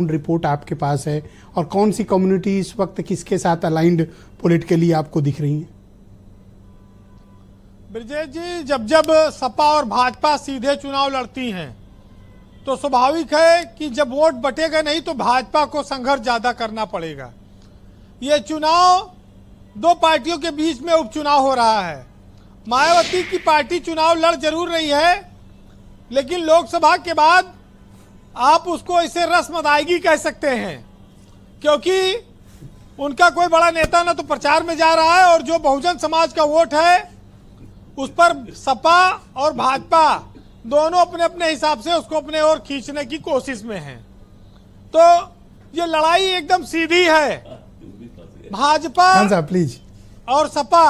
Report आपके पास है और कौन सी कम्युनिटी इस वक्त किसके साथ अलाइंड पॉलिटिकली आपको दिख रही है? ब्रजेश जी, जब जब सपा और भाजपा सीधे चुनाव लड़ती हैं तो स्वाभाविक है कि जब वोट बटेगा नहीं तो भाजपा को संघर्ष ज्यादा करना पड़ेगा। ये चुनाव दो पार्टियों के बीच में उपचुनाव हो रहा है। मायावती की पार्टी चुनाव लड़ जरूर रही है, लेकिन लोकसभा के बाद आप उसको इसे रस्म अदायगी कह सकते हैं, क्योंकि उनका कोई बड़ा नेता ना तो प्रचार में जा रहा है और जो बहुजन समाज का वोट है उस पर सपा और भाजपा दोनों अपने अपने हिसाब से उसको अपने ओर खींचने की कोशिश में हैं। तो ये लड़ाई एकदम सीधी है। भाजपा प्लीज और सपा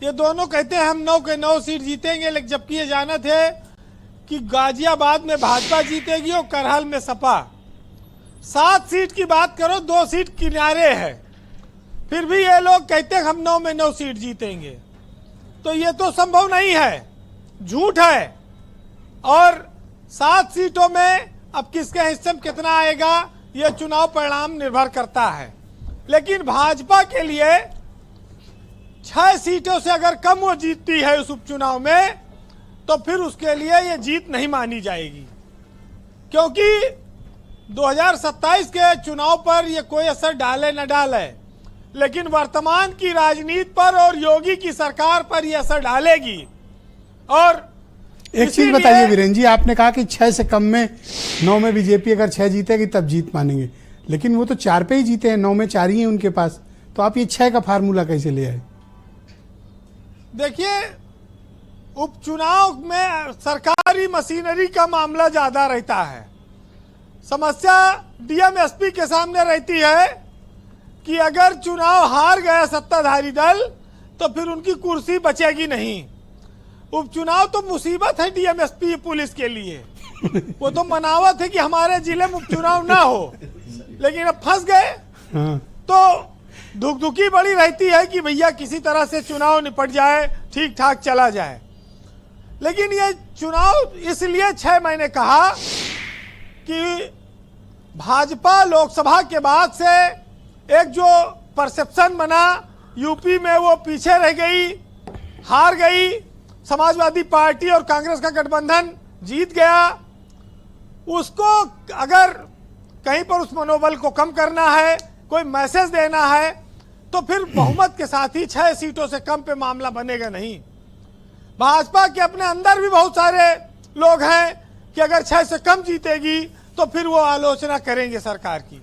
ये दोनों कहते हैं हम 9 के 9 सीट जीतेंगे, लेकिन जबकि ये जानते थे कि गाजियाबाद में भाजपा जीतेगी और करहल में सपा। 7 सीट की बात करो, 2 सीट किनारे है, फिर भी ये लोग कहते हैं हम 9 में 9 सीट जीतेंगे। तो ये तो संभव नहीं है, झूठ है। और 7 सीटों में अब किसके हिस्से में कितना आएगा यह चुनाव परिणाम निर्भर करता है। लेकिन भाजपा के लिए 6 सीटों से अगर कम वो जीतती है उस उपचुनाव में तो फिर उसके लिए ये जीत नहीं मानी जाएगी, क्योंकि 2027 के चुनाव पर ये कोई असर डाले न डाले, लेकिन वर्तमान की राजनीति पर और योगी की सरकार पर यह असर डालेगी। और एक चीज बताइए वीरेंद्र जी, आपने कहा कि 6 से कम में 9 में बीजेपी अगर 6 जीतेगी तब जीत मानेंगे, लेकिन वो तो 4 पे ही जीते हैं, 9 में 4 ही है उनके पास। तो आप ये 6 का फार्मूला कैसे ले आए? देखिए, उपचुनाव में सरकारी मशीनरी का मामला ज्यादा रहता है। समस्या डीएम एसपी के सामने रहती है कि अगर चुनाव हार गया सत्ताधारी दल तो फिर उनकी कुर्सी बचेगी नहीं। उपचुनाव तो मुसीबत है डीएम एसपी पुलिस के लिए। वो तो मनावत है कि हमारे जिले में उपचुनाव ना हो, लेकिन अब फंस गए। तो धुकधुकी बड़ी रहती है कि भैया किसी तरह से चुनाव निपट जाए, ठीक ठाक चला जाए। लेकिन ये चुनाव इसलिए 6 मैंने कहा कि भाजपा लोकसभा के बाद से एक जो परसेप्शन बना, यूपी में वो पीछे रह गई, हार गई। समाजवादी पार्टी और कांग्रेस का गठबंधन जीत गया। उसको अगर कहीं पर उस मनोबल को कम करना है, कोई मैसेज देना है, तो फिर बहुमत के साथ ही 6 सीटों से कम पे मामला बनेगा नहीं। भाजपा के अपने अंदर भी बहुत सारे लोग हैं कि अगर 6 से कम जीतेगी तो फिर वो आलोचना करेंगे सरकार की।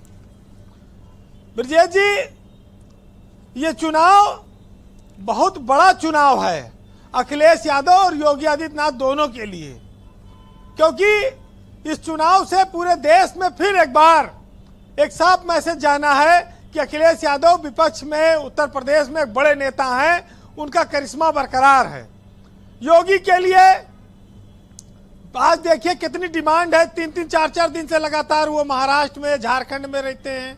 ब्रजेश जी, ये चुनाव बहुत बड़ा चुनाव है अखिलेश यादव और योगी आदित्यनाथ दोनों के लिए, क्योंकि इस चुनाव से पूरे देश में फिर एक बार एक साफ मैसेज जाना है कि अखिलेश यादव विपक्ष में उत्तर प्रदेश में एक बड़े नेता हैं, उनका करिश्मा बरकरार है। योगी के लिए आज देखिए कितनी डिमांड है, 3-3, 4-4 दिन से लगातार वो महाराष्ट्र में, झारखंड में रहते हैं।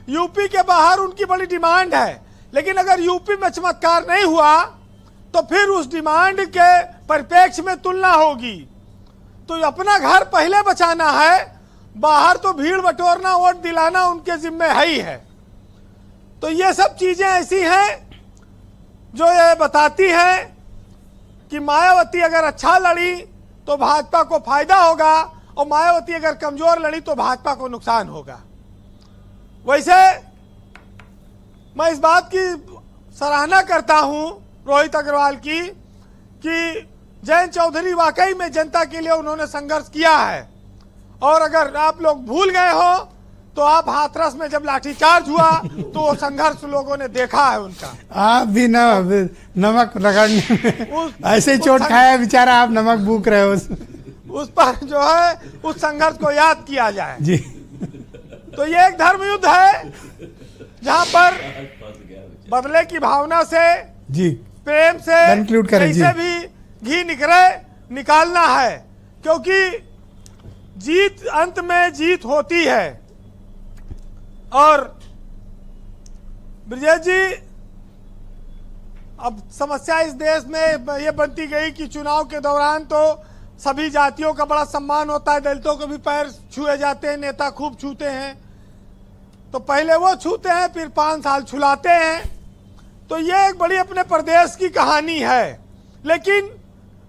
यूपी के बाहर उनकी बड़ी डिमांड है, लेकिन अगर यूपी में चमत्कार नहीं हुआ तो फिर उस डिमांड के परिप्रेक्ष्य में तुलना होगी। तो अपना घर पहले बचाना है, बाहर तो भीड़ बटोरना, वोट दिलाना उनके जिम्मे है ही है। तो ये सब चीजें ऐसी हैं जो ये बताती हैं कि मायावती अगर अच्छा लड़ी तो भाजपा को फायदा होगा और मायावती अगर कमजोर लड़ी तो भाजपा को नुकसान होगा। वैसे मैं इस बात की सराहना करता हूं रोहित अग्रवाल की कि जयंत चौधरी वाकई में जनता के लिए उन्होंने संघर्ष किया है। और अगर आप लोग भूल गए हो तो आप हाथरस में जब लाठीचार्ज हुआ तो वो संघर्ष लोगों ने देखा है उनका। आप भी नमक रगड़ने में ऐसे चोट खाया बेचारा, आप नमक बूक रहे हो उस पर जो है उस संघर्ष को याद किया जाए जी। तो ये एक धर्म युद्ध है जहां पर बदले की भावना से जी, प्रेम से कंक्लूड करें जी। कैसे भी घी निकालना है, क्योंकि जीत अंत में जीत होती है। और ब्रजेश जी, अब समस्या इस देश में ये बनती गई कि चुनाव के दौरान तो सभी जातियों का बड़ा सम्मान होता है, दलितों को भी पैर छुए जाते हैं, नेता खूब छूते हैं, तो पहले वो छूते हैं, फिर 5 साल छुलाते हैं। तो ये एक बड़ी अपने प्रदेश की कहानी है। लेकिन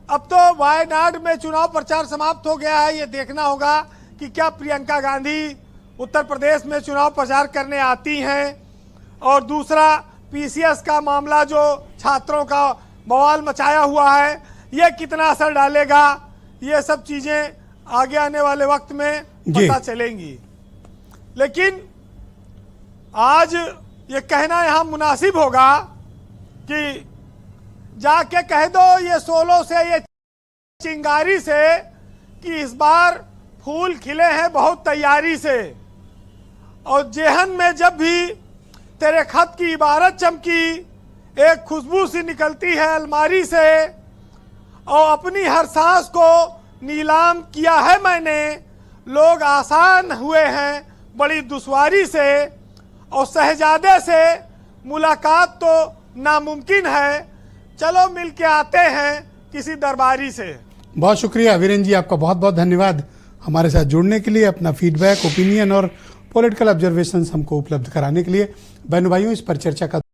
अब तो वायनाड में चुनाव प्रचार समाप्त हो गया है। ये देखना होगा कि क्या प्रियंका गांधी उत्तर प्रदेश में चुनाव प्रचार करने आती हैं। और दूसरा, पीसीएस का मामला जो छात्रों का बवाल मचाया हुआ है, ये कितना असर डालेगा, ये सब चीजें आगे आने वाले वक्त में पता चलेंगी। लेकिन आज ये कहना यहाँ मुनासिब होगा कि जाके कह दो ये सोलो से, ये चिंगारी से, कि इस बार फूल खिले हैं बहुत तैयारी से। और जेहन में जब भी तेरे खत की इबारत चमकी, एक खुशबू सी निकलती है अलमारी से। और अपनी हर सांस को नीलाम किया है मैंने, लोग आसान हुए हैं बड़ी दुश्वारी से। और शहजादे से मुलाकात तो नामुमकिन है, चलो मिल के आते हैं किसी दरबारी से। बहुत शुक्रिया वीरेंद्र जी, आपका बहुत बहुत धन्यवाद हमारे साथ जुड़ने के लिए, अपना फीडबैक, ओपिनियन और पॉलिटिकल ऑब्जर्वेशंस हमको उपलब्ध कराने के लिए। बहनों भाइयों, इस पर चर्चा का